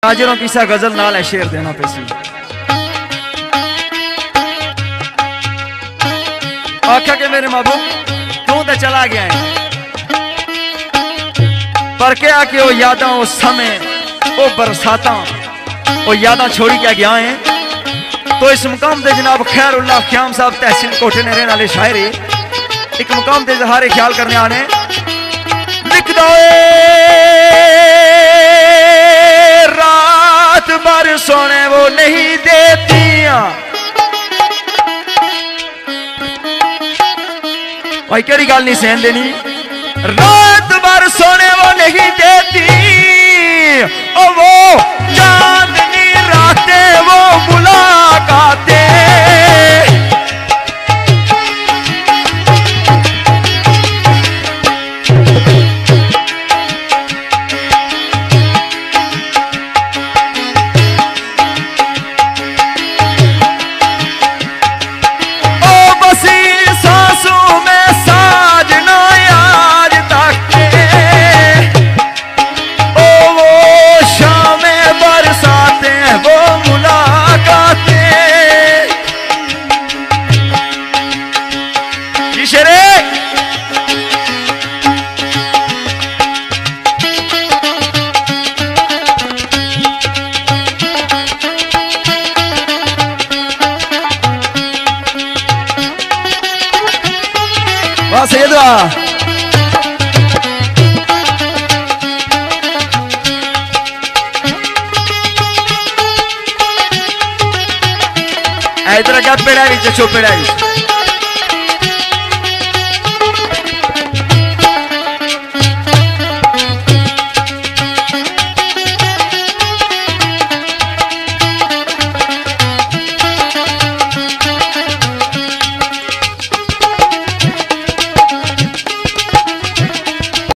ताजरों की सा गजल नाल है शेर देना पैसी आख्या के मेरे महबूब तू तो चला गया है पर क्या कि वो यादा वो समय वो बरसाता वो यादा छोड़ी क्या गया है। तो इस मुकाम दे जनाब खैरुल्लाह ख्याम साहब तहसील कोठे ने रहने वाले शायरी एक मुकाम दे इजहार ख्याल करने आने लिख दो रात भर सोने वो नहीं देतियां भाई केड़ी गल नहीं सहन देनी रात भर सोने वो नहीं देती ओ वो चांदनी रातें वो मुलाकातें इधर क्या पेड़ा चो पेड़ा